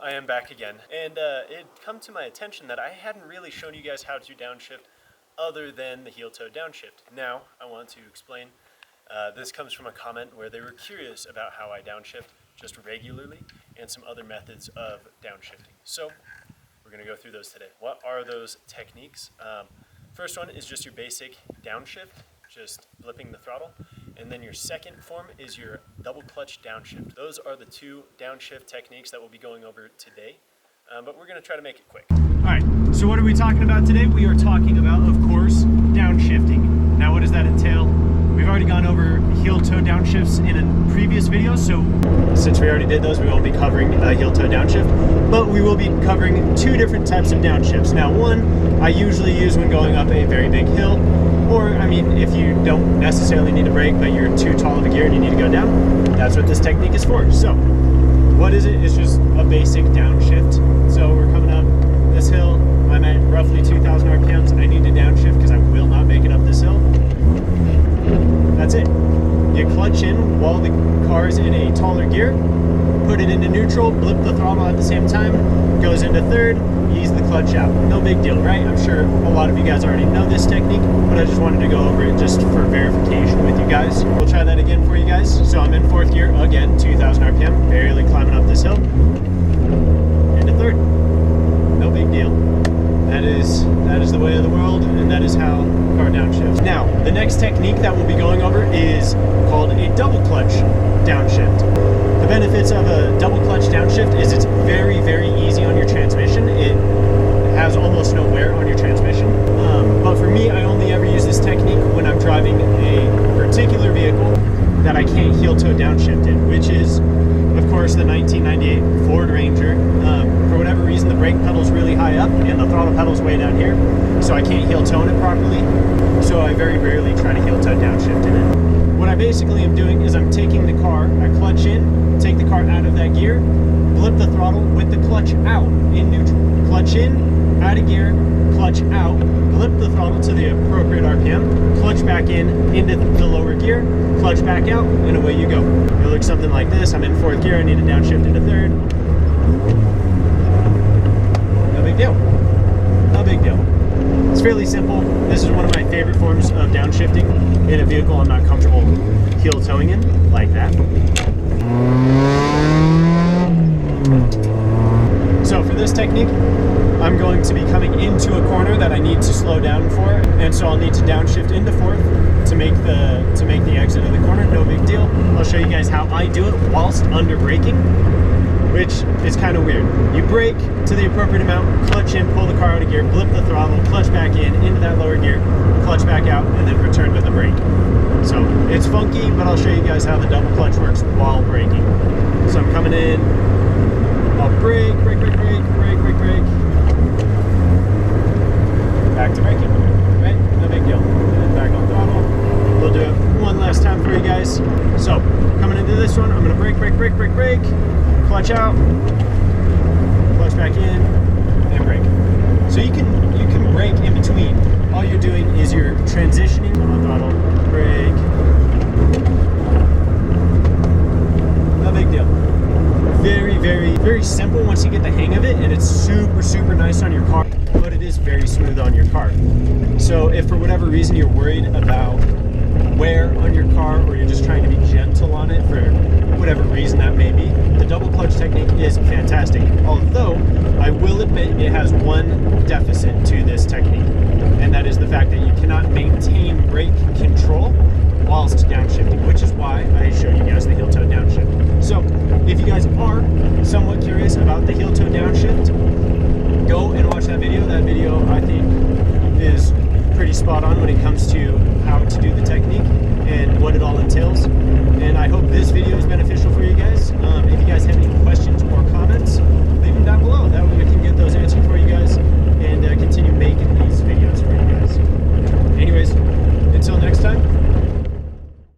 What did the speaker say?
I am back again. And it come to my attention that I hadn't really shown you guys how to downshift other than the heel toe downshift. Now, I want to explain. This comes from a comment where they were curious about how I downshift just regularly and some other methods of downshifting. So, we're going to go through those today. What are those techniques? First one is just your basic downshift, just flipping the throttle. And then your second form is your double clutch downshift. Those are the two downshift techniques that we'll be going over today, but we're gonna try to make it quick. All right, so what are we talking about today? We are talking about, of course, downshifting. Now, what does that entail? We've already gone over heel toe downshifts in a previous video, so since we already did those, we won't be covering a heel toe downshift, but we will be covering two different types of downshifts. Now, one I usually use when going up a very big hill, or, I mean, if you don't necessarily need a brake, but you're too tall of a gear and you need to go down, that's what this technique is for. So, what is it? It's just a basic downshift. So we're coming up this hill, I'm at roughly 2,000 RPMs, I need to downshift because I will not make it up this hill. That's it. You clutch in while the car is in a taller gear, put it into neutral, blip the throttle at the same time, goes into third, ease the clutch out. No big deal, right? I'm sure a lot of you guys already know this technique, but I just wanted to go over it just for verification with you guys. We'll try that again for you guys. So I'm in fourth gear, again, 2,000 RPM, barely climbing up this hill, into third. No big deal. That is the way of the world, and that is how car downshifts. Now, the next technique that we'll be going over is called a double clutch downshift. The benefits of a double clutch downshift is it's very, very easy on your transmission. It has almost no wear on your transmission. But for me, I only ever use this technique when I'm driving a particular vehicle that I can't heel toe downshift in, which is, of course, the 1998 Ford Ranger. For whatever reason, the brake pedal's really high up and the throttle pedal's way down here, so I can't heel toe it properly. So I very rarely try to heel toe downshift in it. What I basically am doing is I'm taking the car, I clutch in, take the car out of that gear, blip the throttle with the clutch out in neutral. Clutch in, out of gear, clutch out, blip the throttle to the appropriate RPM, clutch back in into the lower gear, clutch back out, and away you go. It looks something like this. I'm in fourth gear, I need to downshift into third. No big deal. No big deal. It's fairly simple. This is one of my favorite forms of downshifting in a vehicle I'm not comfortable heel towing in, like that. So for this technique, I'm going to be coming into a corner that I need to slow down for, and so I'll need to downshift into fourth to make the exit of the corner. No big deal. I'll show you guys how I do it whilst under braking, which is kind of weird. You brake to the appropriate amount, clutch in, pull the car out of gear, blip the throttle, clutch back in, into that lower gear, clutch back out, and then return to the brake. So it's funky, but I'll show you guys how the double clutch works while braking. So I'm coming in, I'll brake, brake, brake, brake, brake, brake, brake. Back to braking, right? No big deal. And back on throttle. We'll do it one last time for you guys. So coming into this one, I'm gonna brake, brake, brake, brake, brake. Clutch out, clutch back in, and brake. So you can brake in between. All you're doing is you're transitioning on throttle, brake. No big deal. Very, very, very simple once you get the hang of it, and it's super, super nice on your car, but it is very smooth on your car. So if for whatever reason you're worried about wear on your car, or you're just trying to be gentle on it for whatever reason that may be, the double clutch technique is fantastic. Although, I will admit it has one deficit to this technique, and that is the fact that you cannot maintain brake control whilst downshifting, which is why I show you guys the heel toe downshift. So, if you guys are somewhat curious about the heel toe downshift, go and watch that video. That video, I think, is pretty spot on when it comes to how to do the technique and what it all entails. And I hope this video is beneficial